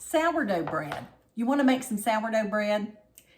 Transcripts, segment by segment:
sourdough bread. You want to make some sourdough bread?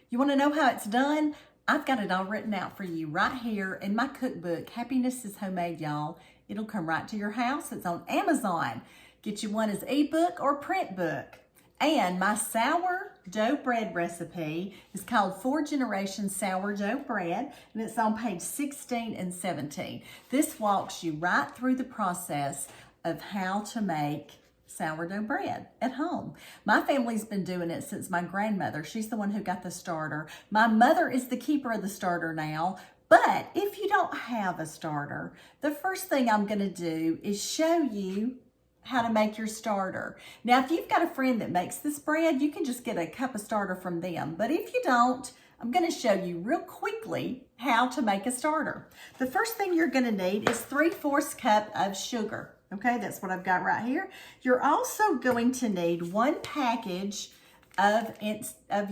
You want to know how it's done? I've got it all written out for you right here in my cookbook, Happiness is Homemade, y'all. It'll come right to your house. It's on Amazon. Get you one as ebook or print book. And my sourdough bread recipe is called 4 Generations Sourdough Bread, and it's on page 16 and 17. This walks you right through the process of how to make sourdough bread at home. My family's been doing it since my grandmother. She's the one who got the starter. My mother is the keeper of the starter now. But if you don't have a starter, the first thing I'm going to do is show you how to make your starter. Now, if you've got a friend that makes this bread, you can just get a cup of starter from them. But if you don't, I'm going to show you real quickly how to make a starter. The first thing you're going to need is 3/4 cup of sugar. Okay, that's what I've got right here. You're also going to need 1 package of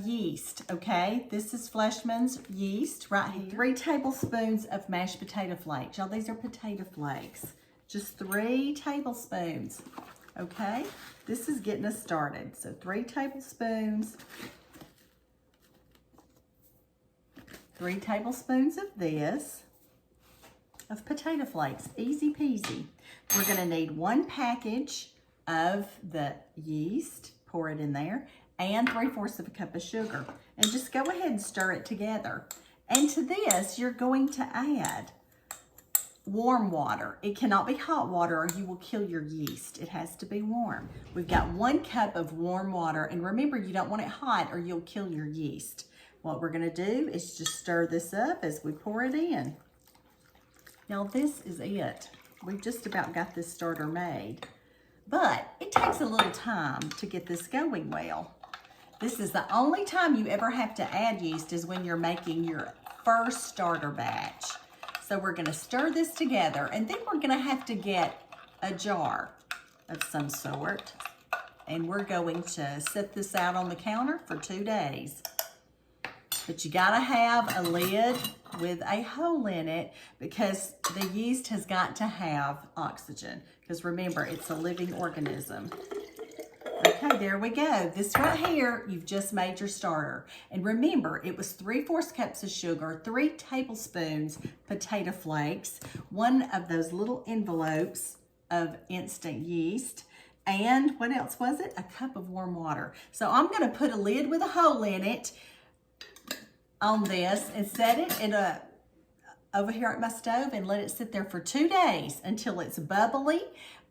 yeast, okay? This is Fleischmann's yeast right here. 3 tablespoons of mashed potato flakes. Y'all, these are potato flakes. Just 3 tablespoons, okay? This is getting us started. So 3 tablespoons. 3 tablespoons of this, of potato flakes, easy peasy. We're gonna need 1 package of the yeast, pour it in there, and 3/4 cup of sugar. And just go ahead and stir it together. And to this, you're going to add warm water. It cannot be hot water or you will kill your yeast. It has to be warm. We've got 1 cup of warm water, and remember, you don't want it hot or you'll kill your yeast. What we're gonna do is just stir this up as we pour it in. Now this is it. We've just about got this starter made, but it takes a little time to get this going well. This is the only time you ever have to add yeast is when you're making your first starter batch. So we're gonna stir this together, and then we're gonna have to get a jar of some sort, and we're going to set this out on the counter for 2 days. But you gotta have a lid with a hole in it because the yeast has got to have oxygen. Because remember, it's a living organism. Okay, there we go. This right here, you've just made your starter. And remember, it was 3/4 cups of sugar, 3 tablespoons potato flakes, 1 of those little envelopes of instant yeast, and what else was it? A cup of warm water. So I'm gonna put a lid with a hole in it on this and set it in over here at my stove and let it sit there for 2 days until it's bubbly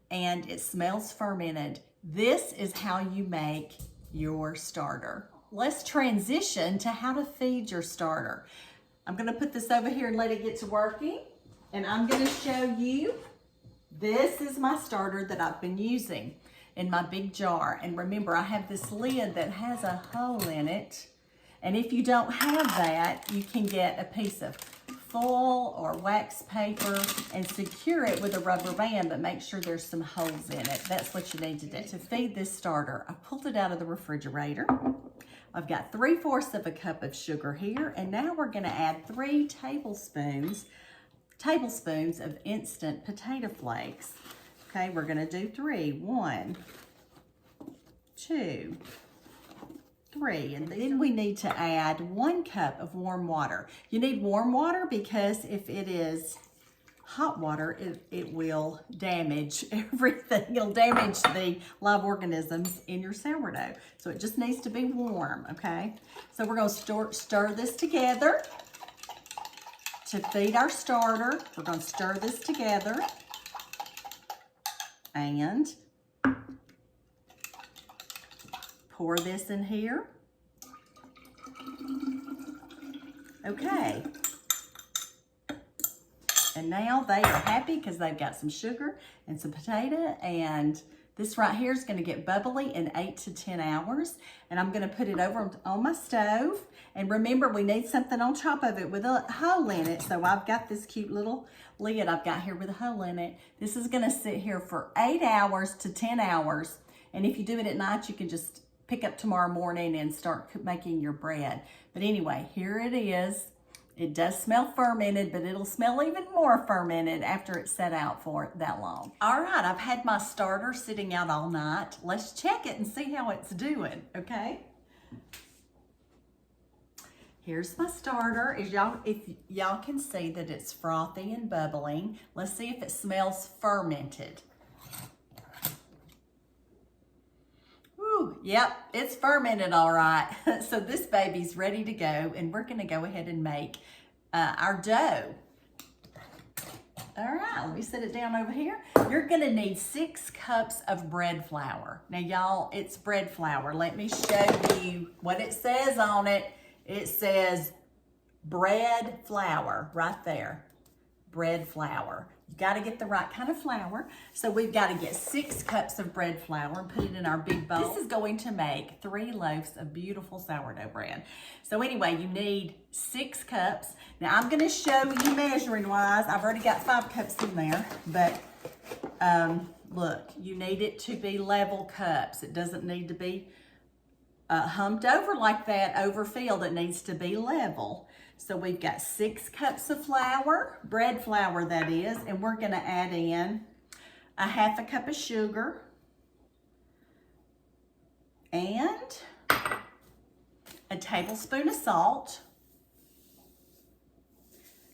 and it smells fermented. This is how you make your starter. Let's transition to how to feed your starter. I'm gonna put this over here and let it get to working, and I'm gonna show you, this is my starter that I've been using in my big jar. And remember, I have this lid that has a hole in it. And if you don't have that, you can get a piece of foil or wax paper and secure it with a rubber band, but make sure there's some holes in it. That's what you need to do. To feed this starter, I pulled it out of the refrigerator. I've got 3/4 cup of sugar here, and now we're gonna add 3 tablespoons of instant potato flakes. Okay, we're gonna do 3. 1, 2, 3, and then we need to add 1 cup of warm water. You need warm water because if it is hot water, it will damage everything. It'll damage the live organisms in your sourdough. So it just needs to be warm, okay? So we're gonna stir this together to feed our starter. We're gonna stir this together and pour this in here. Okay. And now they are happy because they've got some sugar and some potato, and this right here is going to get bubbly in 8 to 10 hours. And I'm going to put it over on my stove. And remember, we need something on top of it with a hole in it. So I've got this cute little lid I've got here with a hole in it. This is going to sit here for 8 hours to 10 hours. And if you do it at night, you can just pick up tomorrow morning and start making your bread. But anyway, here it is. It does smell fermented, but it'll smell even more fermented after it's set out for that long. All right, I've had my starter sitting out all night. Let's check it and see how it's doing, okay? Here's my starter. If y'all can see that it's frothy and bubbling. Let's see if it smells fermented. Ooh, yep, it's fermented all right. So this baby's ready to go, and we're gonna go ahead and make our dough. All right, let me set it down over here. You're gonna need 6 cups of bread flour. Now y'all, it's bread flour. Let me show you what it says on it. It says bread flour right there, bread flour. You gotta get the right kind of flour. So we've gotta get 6 cups of bread flour and put it in our big bowl. This is going to make 3 loaves of beautiful sourdough bread. So anyway, you need 6 cups. Now I'm gonna show you measuring wise. I've already got 5 cups in there, but look, you need it to be level cups. It doesn't need to be humped over like that, overfilled. It needs to be level. So we've got 6 cups of flour, bread flour that is, and we're gonna add in a 1/2 cup of sugar and a tablespoon of salt.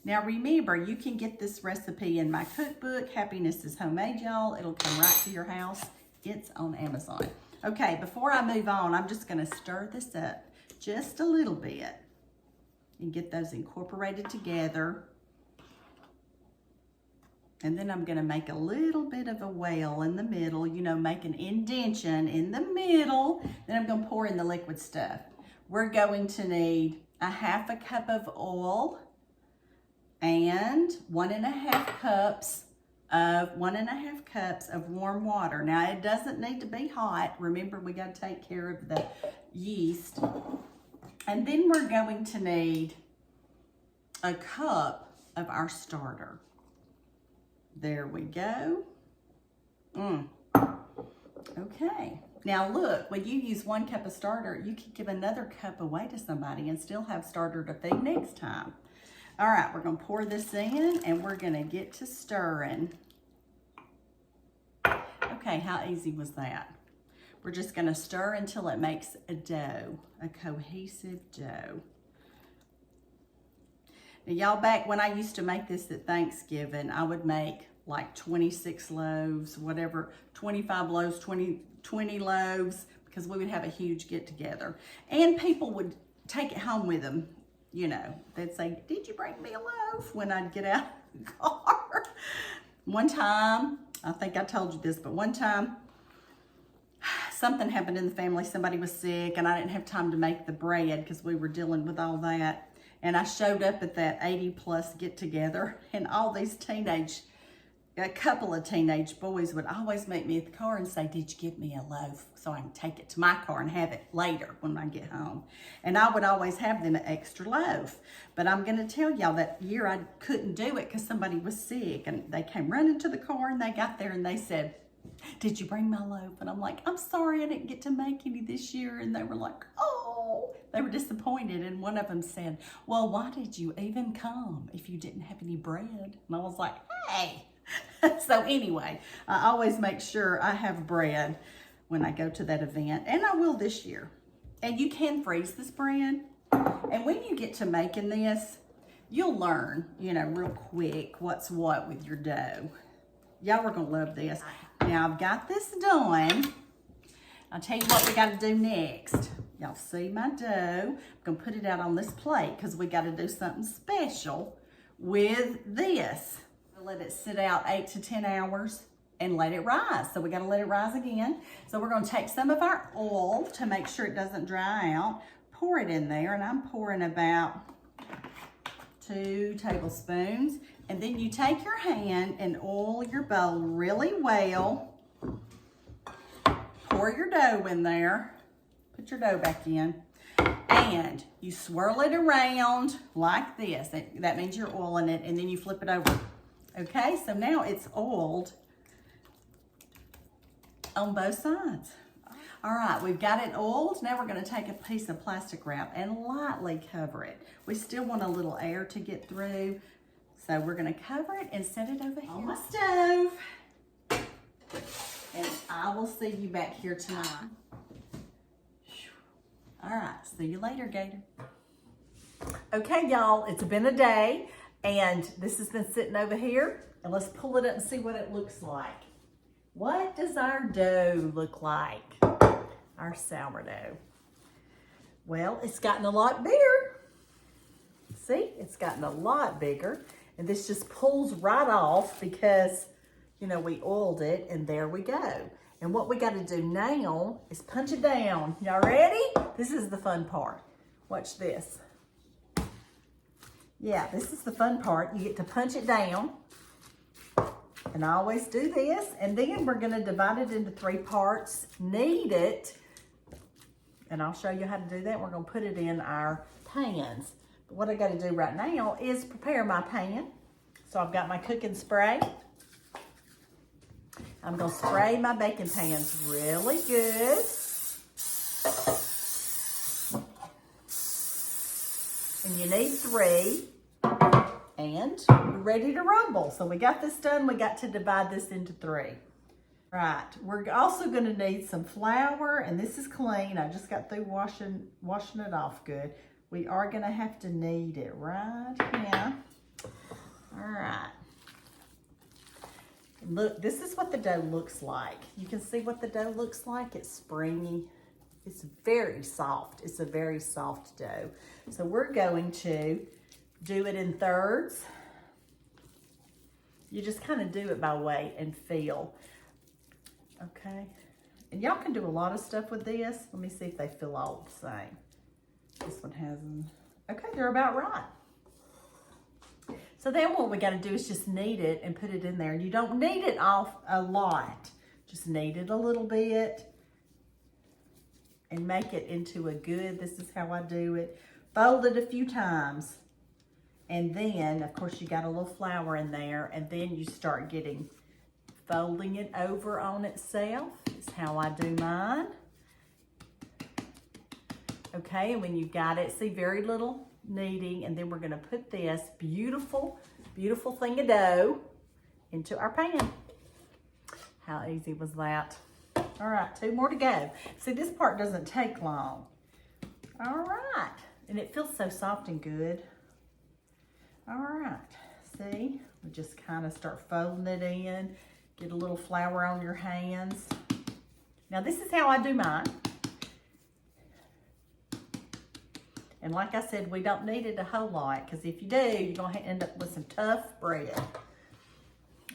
Now remember, you can get this recipe in my cookbook, Happiness is Homemade, y'all. It'll come right to your house. It's on Amazon. Okay, before I move on, I'm just gonna stir this up just a little bit and get those incorporated together. And then I'm gonna make a little bit of a well in the middle, you know, make an indentation in the middle. Then I'm gonna pour in the liquid stuff. We're going to need a 1/2 cup of oil and 1.5 cups of warm water. Now it doesn't need to be hot. Remember, we gotta take care of the yeast. And then we're going to need a cup of our starter. There we go. Okay. Now look, when you use 1 cup of starter, you can give another cup away to somebody and still have starter to feed next time. All right, we're gonna pour this in and we're gonna get to stirring. Okay, how easy was that? We're just gonna stir until it makes a dough, a cohesive dough. Now y'all, back when I used to make this at Thanksgiving, I would make like 26 loaves, whatever, 25 loaves, 20 loaves, because we would have a huge get together. And people would take it home with them. You know, they'd say, "Did you bring me a loaf?" when I'd get out of the car. One time, I think I told you this, but one time, something happened in the family. Somebody was sick, and I didn't have time to make the bread because we were dealing with all that. And I showed up at that 80+ get-together, and all these a couple of teenage boys would always meet me at the car and say, "Did you give me a loaf so I can take it to my car and have it later when I get home?" And I would always have them an extra loaf. But I'm going to tell y'all that year I couldn't do it because somebody was sick, and they came running to the car and they got there and they said, "Did you bring my loaf?" And I'm like, "I'm sorry, I didn't get to make any this year." And they were like, "Oh," they were disappointed. And one of them said, "Well, why did you even come if you didn't have any bread?" And I was like, "Hey." So anyway, I always make sure I have bread when I go to that event, and I will this year. And you can freeze this bread. And when you get to making this, you'll learn, you know, real quick what's what with your dough. Y'all are gonna love this. Now I've got this done. I'll tell you what we gotta do next. Y'all see my dough. I'm gonna put it out on this plate because we gotta do something special with this. Let it sit out 8 to 10 hours and let it rise. So we got to let it rise again. So we're going to take some of our oil to make sure it doesn't dry out, pour it in there, and I'm pouring about 2 tablespoons. And then you take your hand and oil your bowl really well. Pour your dough in there. Put your dough back in. And you swirl it around like this. That means you're oiling it, and then you flip it over. Okay, so now it's oiled on both sides. All right, we've got it oiled. Now we're gonna take a piece of plastic wrap and lightly cover it. We still want a little air to get through. So we're gonna cover it and set it over here on my stove. And I will see you back here tonight. All right, see you later, Gator. Okay, y'all, it's been a day, and this has been sitting over here, and let's pull it up and see what it looks like. What does our dough look like? Our sourdough. Well, it's gotten a lot bigger. See, it's gotten a lot bigger, and this just pulls right off because, you know, we oiled it, and there we go. And what we got to do now is punch it down. Y'all ready? This is the fun part. Watch this. Yeah, this is the fun part. You get to punch it down. And I always do this. And then we're going to divide it into 3 parts. Knead it. And I'll show you how to do that. We're going to put it in our pans. But what I got to do right now is prepare my pan. So I've got my cooking spray. I'm going to spray my baking pans really good. And you need 3. And we're ready to rumble. So we got this done. We got to divide this into 3. Right. We're also going to need some flour. And this is clean. I just got through washing it off good. We are going to have to knead it right here. All right. Look, this is what the dough looks like. You can see what the dough looks like. It's springy. It's very soft. It's a very soft dough. So we're going to do it in thirds. You just kind of do it by weight and feel. Okay. And y'all can do a lot of stuff with this. Let me see if they feel all the same. This one has them. Okay, they're about right. So then what we got to do is just knead it and put it in there. And you don't knead it off a lot. Just knead it a little bit and make it into a good, this is how I do it. Fold it a few times. And then, of course, you got a little flour in there. And then you start folding it over on itself. That's how I do mine. Okay, and when you've got it, see, very little kneading, and then we're gonna put this beautiful, beautiful thing of dough into our pan. How easy was that? All right, 2 more to go. See, this part doesn't take long. All right, and it feels so soft and good. All right, see, we just kind of start folding it in, get a little flour on your hands. Now, this is how I do mine. And like I said, we don't need it a whole lot, because if you do, you're going to end up with some tough bread.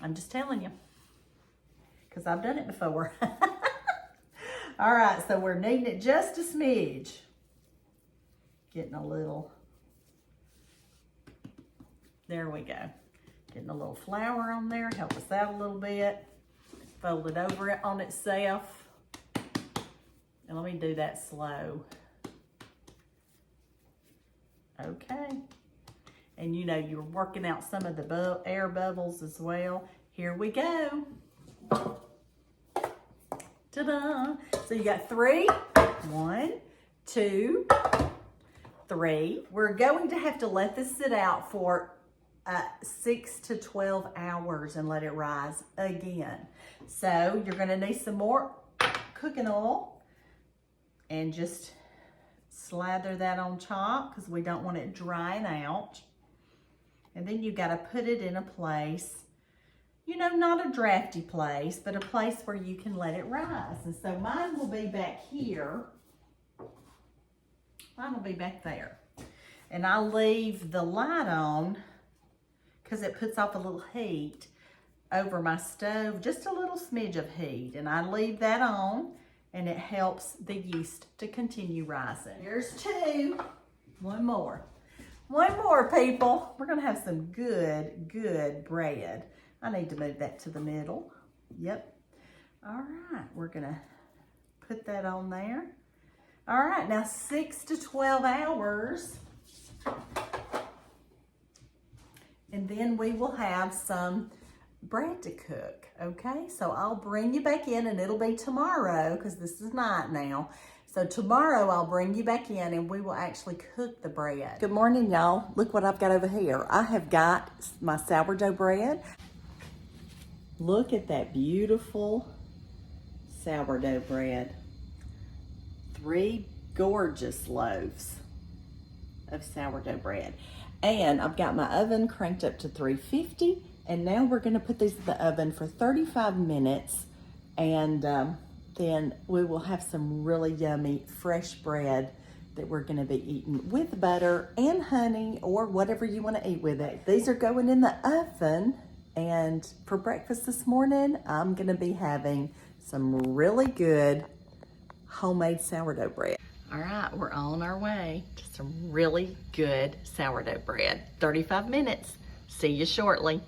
I'm just telling you, because I've done it before. All right, so we're kneading it just a smidge. Getting a little, there we go. Getting a little flour on there, help us out a little bit. Fold it over it on itself. And let me do that slow. Okay, and you know you're working out some of the air bubbles as well. Here we go. Ta-da! So you got 3. 1, 2, 3. We're going to have to let this sit out for 6 to 12 hours and let it rise again. So you're going to need some more cooking oil and just slather that on top because we don't want it drying out. And then you got to put it in a place, you know, not a drafty place, but a place where you can let it rise. And so mine will be back here. Mine will be back there. And I'll leave the light on because it puts off a little heat over my stove, just a little smidge of heat. And I leave that on. And it helps the yeast to continue rising. Here's 2. One more. One more, people. We're going to have some good, good bread. I need to move that to the middle. Yep. All right. We're going to put that on there. All right. Now 6 to 12 hours. And then we will have some bread to cook, okay? So I'll bring you back in, and it'll be tomorrow because this is night now. So tomorrow I'll bring you back in and we will actually cook the bread. Good morning, y'all. Look what I've got over here. I have got my sourdough bread. Look at that beautiful sourdough bread. 3 gorgeous loaves of sourdough bread. And I've got my oven cranked up to 350, and now we're gonna put these in the oven for 35 minutes, and then we will have some really yummy fresh bread that we're gonna be eating with butter and honey or whatever you wanna eat with it. These are going in the oven, and for breakfast this morning, I'm gonna be having some really good homemade sourdough bread. All right, we're on our way to some really good sourdough bread. 35 minutes. See you shortly.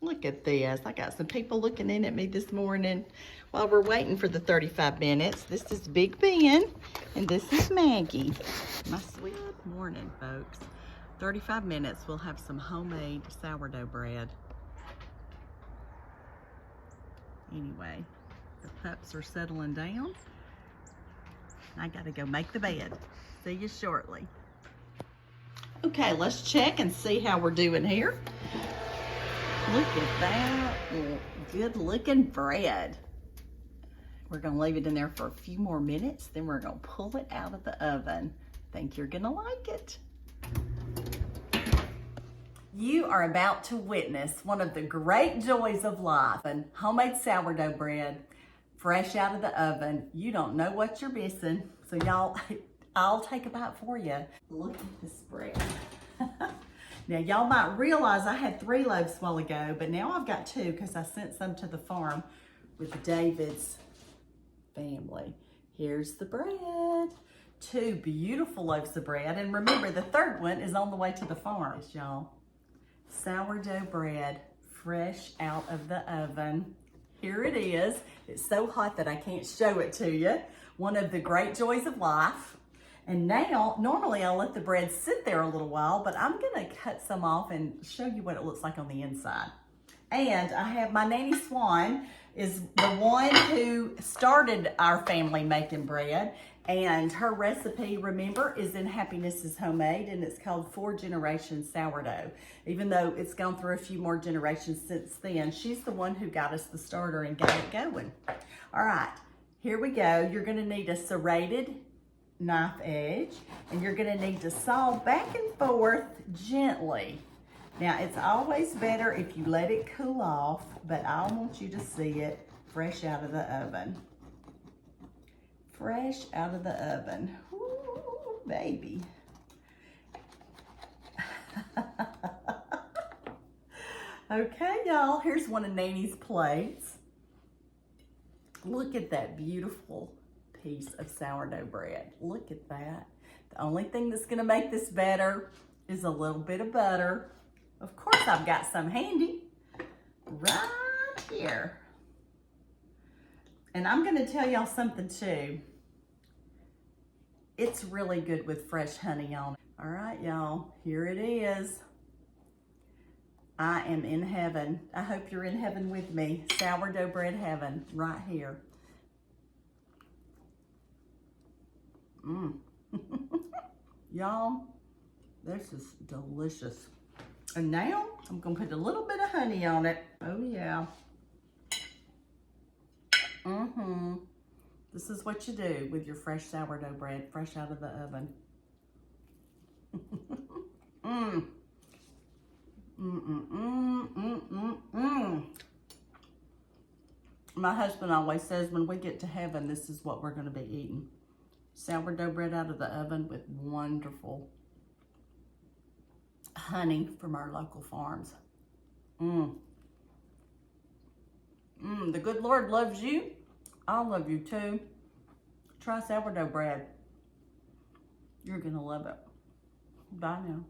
Look at this. I got some people looking in at me this morning while we're waiting for the 35 minutes. This is Big Ben, and this is Maggie. My sweet morning, folks. 35 minutes, we'll have some homemade sourdough bread. Anyway, the pups are settling down. I gotta go make the bed. See you shortly. Okay, let's check and see how we're doing here. Look at that good looking bread. We're gonna leave it in there for a few more minutes, then we're gonna pull it out of the oven. Think you're gonna like it. You are about to witness one of the great joys of life, and homemade sourdough bread, fresh out of the oven. You don't know what you're missing. So y'all, I'll take a bite for you. Look at this bread. Now y'all might realize I had 3 loaves a while ago, but now I've got 2 because I sent some to the farm with David's family. Here's the bread. 2 beautiful loaves of bread. And remember, the 3rd one is on the way to the farm, y'all. Sourdough bread, fresh out of the oven. Here it is. It's so hot that I can't show it to you. One of the great joys of life. And now, normally I'll let the bread sit there a little while, but I'm gonna cut some off and show you what it looks like on the inside. And I have my Nanny Swan is the one who started our family making bread. And her recipe, remember, is in Happiness is Homemade, and it's called 4 Generations Sourdough. Even though it's gone through a few more generations since then, she's the one who got us the starter and got it going. All right, here we go. You're gonna need a serrated knife edge, and you're gonna need to saw back and forth gently. Now, it's always better if you let it cool off, but I want you to see it fresh out of the oven. Fresh out of the oven. Ooh, baby. Okay, y'all, here's one of Nanny's plates. Look at that beautiful piece of sourdough bread. Look at that. The only thing that's gonna make this better is a little bit of butter. Of course, I've got some handy right here. And I'm gonna tell y'all something too. It's really good with fresh honey on it. All right, y'all, here it is. I am in heaven. I hope you're in heaven with me. Sourdough bread heaven, right here. Y'all, this is delicious. And now I'm gonna put a little bit of honey on it. Oh yeah. This is what you do with your fresh sourdough bread, fresh out of the oven. My husband always says when we get to heaven, this is what we're gonna be eating. Sourdough bread out of the oven with wonderful honey from our local farms. The good Lord loves you. I love you too. Try sourdough bread. You're gonna love it. Bye now.